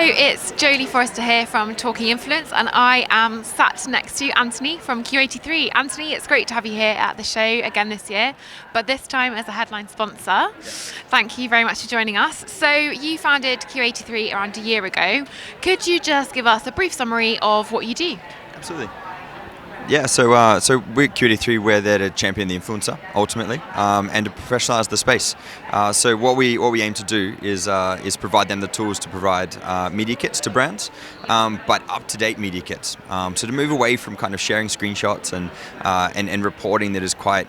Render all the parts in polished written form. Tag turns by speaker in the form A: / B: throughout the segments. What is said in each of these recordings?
A: it's Jolie Forrester here from Talking Influence, and I am sat next to Anthony from Q-83. Anthony, it's great to have you here at the show again this year, but this time as a headline sponsor. Thank you very much for joining us. So you founded Q-83 around a year ago. Could you just give us a brief summary of what you do?
B: Absolutely. Yeah, so we're at Q-83. We're there to champion the influencer ultimately, and to professionalize the space. So what we aim to do is provide them the tools to provide media kits to brands, but up-to-date media kits. So to move away from kind of sharing screenshots and reporting that is quite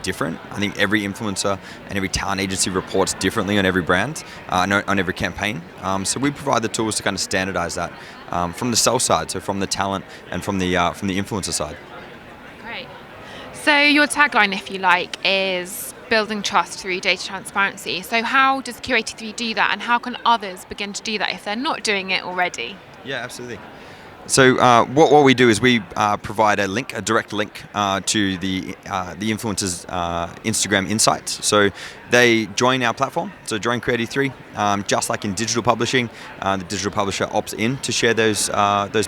B: different. I think every influencer and every talent agency reports differently on every brand, on every campaign. So we provide the tools to kind of standardize that from the sell side, so from the talent and from the influencer side.
A: Great. So your tagline, if you like, is building trust through data transparency. So how does Q-83 do that, and how can others begin to do that if they're not doing it already?
B: Yeah, absolutely. So what we do is we provide a direct link to the influencer's Instagram insights. So they join our platform, so join Q-83, just like in digital publishing. The digital publisher opts in to share those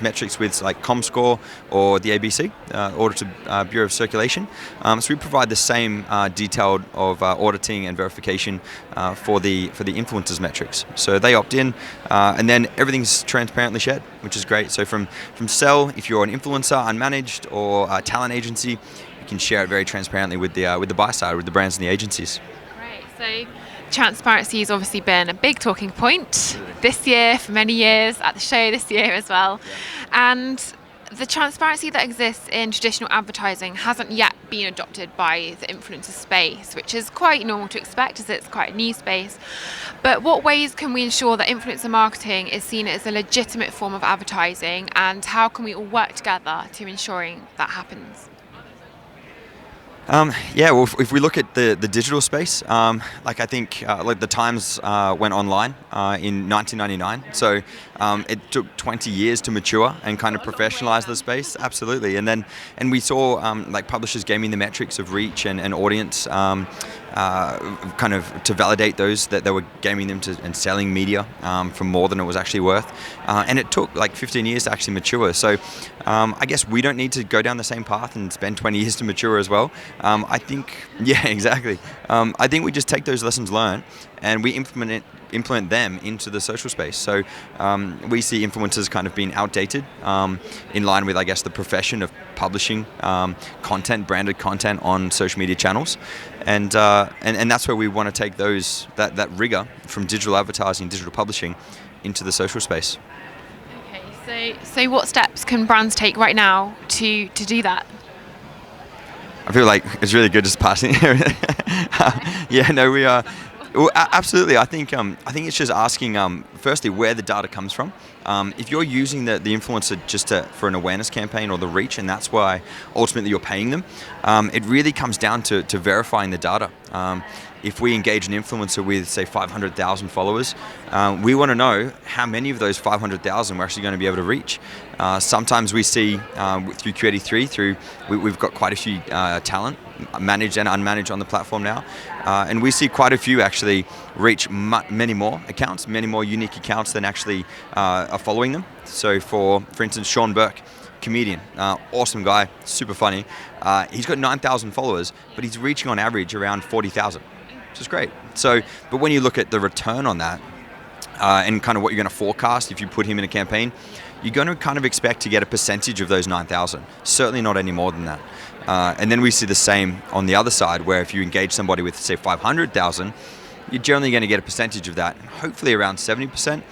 B: metrics with like ComScore or the ABC, Audited Bureau of Circulation. So we provide the same detailed of auditing and verification for the influencers metrics. So they opt in, and then everything's transparently shared, which is great. So from sell, if you're an influencer, unmanaged, or a talent agency, you can share it very transparently with the buy side, with the brands and the agencies.
A: So transparency has obviously been a big talking point this year, for many years, at the show this year as well. Yeah. And the transparency that exists in traditional advertising hasn't yet been adopted by the influencer space, which is quite normal to expect as it's quite a new space. But what ways can we ensure that influencer marketing is seen as a legitimate form of advertising, and how can we all work together to ensuring that happens?
B: Well, if we look at the digital space, I think the Times went online in 1999, so it took 20 years to mature and kind of professionalize the space. Absolutely, and we saw publishers gaming the metrics of reach and audience, kind of to validate those, that they were gaming them and selling media for more than it was actually worth, and it took like 15 years to actually mature. So I guess we don't need to go down the same path and spend 20 years to mature as well. I think, yeah, exactly. I think we just take those lessons learned and we implement them into the social space. So we see influencers kind of being outdated, in line with, I guess, the profession of publishing content, branded content on social media channels, and that's where we want to take that rigor from digital advertising, digital publishing, into the social space.
A: Okay, so what steps can brands take right now to do that?
B: I feel like it's really good just passing. We are. Well, absolutely. I think it's just asking, firstly, where the data comes from. If you're using the influencer just for an awareness campaign or the reach, and that's why ultimately you're paying them, it really comes down to verifying the data. If we engage an influencer with, say, 500,000 followers, we want to know how many of those 500,000 we're actually going to be able to reach. Sometimes we see through Q-83, we've got quite a few talent, managed and unmanaged, on the platform now, and we see quite a few actually reach many more accounts, many more unique accounts than actually are following them. So for instance, Sean Burke, comedian, awesome guy, super funny. He's got 9,000 followers, but he's reaching on average around 40,000, which is great. So, but when you look at the return on that, and kind of what you're going to forecast if you put him in a campaign, you're going to kind of expect to get a percentage of those 9,000. Certainly not any more than that. And then we see the same on the other side, where if you engage somebody with, say, 500,000, you're generally going to get a percentage of that, hopefully around 70%.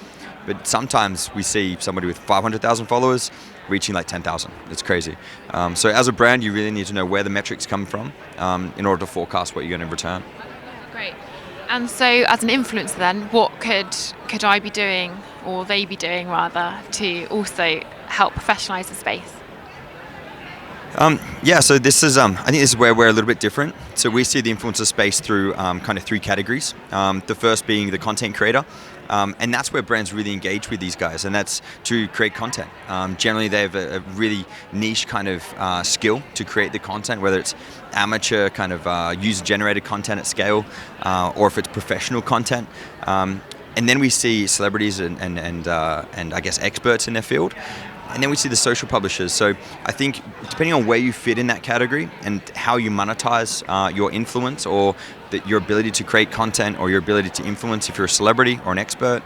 B: But sometimes we see somebody with 500,000 followers reaching like 10,000. It's crazy. So as a brand, you really need to know where the metrics come from in order to forecast what you're going to return.
A: Great. And so as an influencer then, what could I be doing, or they be doing rather, to also help professionalize the space?
B: So this is, I think this is where we're a little bit different. So we see the influencer space through kind of three categories. The first being the content creator. And that's where brands really engage with these guys, and that's to create content. Generally, they have a really niche kind of skill to create the content, whether it's amateur kind of user-generated content at scale, or if it's professional content. And then we see celebrities and I guess experts in their field. And then we see the social publishers. So I think depending on where you fit in that category and how you monetize your influence or your ability to create content or your ability to influence if you're a celebrity or an expert.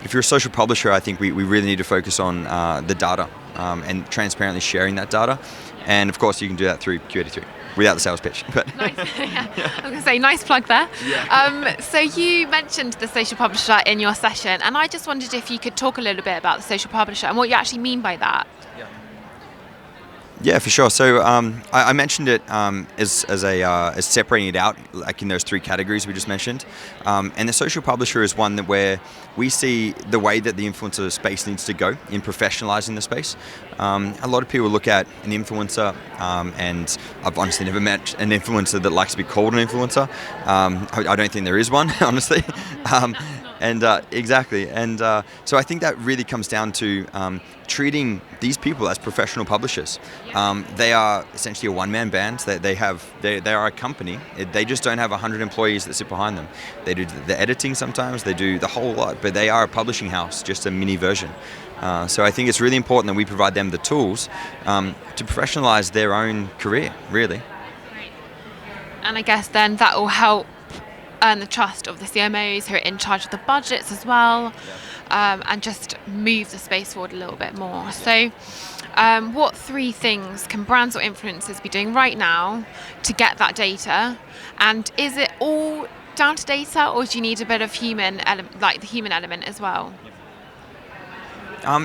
B: If you're a social publisher, I think we really need to focus on the data and transparently sharing that data. And of course, you can do that through Q-83 without the sales pitch. But
A: Nice. Yeah. I was going to say, nice plug there.
B: Yeah.
A: So you mentioned the social publisher in your session, and I just wondered if you could talk a little bit about the social publisher and what you actually mean by that.
B: Yeah, for sure. So I mentioned it as separating it out, like in those three categories we just mentioned. And the social publisher is one where we see the way that the influencer space needs to go in professionalizing the space. A lot of people look at an influencer, and I've honestly never met an influencer that likes to be called an influencer. I don't think there is one, honestly. Exactly. And so I think that really comes down to treating these people as professional publishers. They are essentially a one-man band. They are a company. They just don't have 100 employees that sit behind them. They do the editing sometimes. They do the whole lot, but they are a publishing house, just a mini version. So I think it's really important that we provide them the tools to professionalize their own career, really.
A: And I guess then that will help earn the trust of the CMOs who are in charge of the budgets as well, and just move the space forward a little bit more. So what three things can brands or influencers be doing right now to get that data? And is it all down to data, or do you need a bit of human like the human element as well?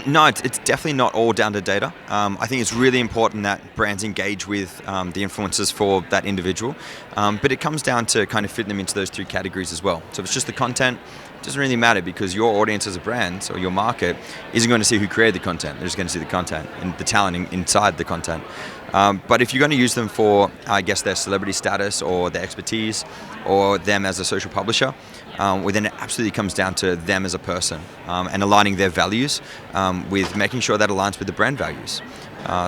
B: No, it's definitely not all down to data. I think it's really important that brands engage with the influencers for that individual, but it comes down to kind of fitting them into those three categories as well. So if it's just the content, it doesn't really matter because your audience as a brand or your market isn't going to see who created the content. They're just going to see the content and the talent inside the content. But if you're going to use them for, I guess, their celebrity status or their expertise or them as a social publisher, well, then it absolutely comes down to them as a person and aligning their values with making sure that aligns with the brand values.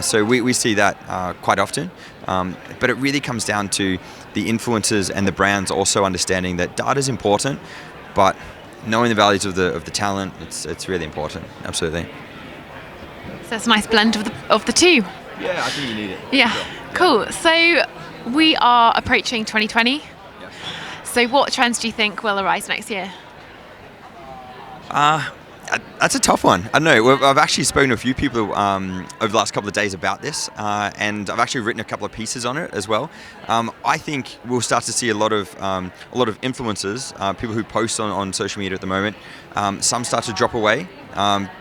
B: So we see that quite often, but it really comes down to the influencers and the brands also understanding that data is important, but knowing the values of the talent, it's really important. Absolutely.
A: So it's a nice blend of the two.
B: Yeah, I think you need it.
A: Yeah,
B: sure.
A: Cool. So we are approaching 2020. Yes. So what trends do you think will arise next year?
B: That's a tough one. I don't know. I've actually spoken to a few people over the last couple of days about this, and I've actually written a couple of pieces on it as well. I think we'll start to see a lot of influencers, people who post on social media at the moment. Some start to drop away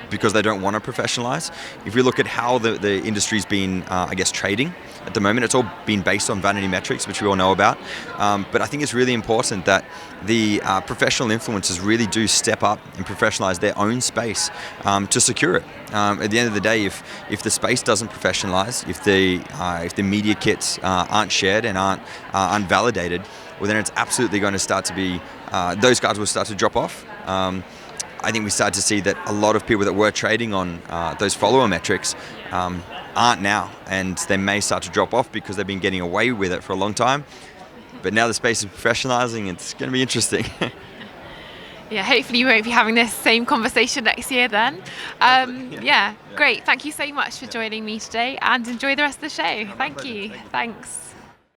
B: because they don't want to professionalize. If we look at how the industry's been, I guess, trading at the moment, it's all been based on vanity metrics, which we all know about. But I think it's really important that the professional influencers really do step up and professionalize their own space to secure it. At the end of the day, if the space doesn't professionalize, if the media kits aren't shared and aren't validated, well, then it's absolutely going to start to be, those guys will start to drop off. I think we start to see that a lot of people that were trading on those follower metrics aren't now, and they may start to drop off because they've been getting away with it for a long time. But now the space is professionalizing, it's going to be interesting.
A: Yeah, hopefully you won't be having this same conversation next year then. Yeah, great. Thank you so much for joining me today, and enjoy the rest of the show. Thank you. Thanks.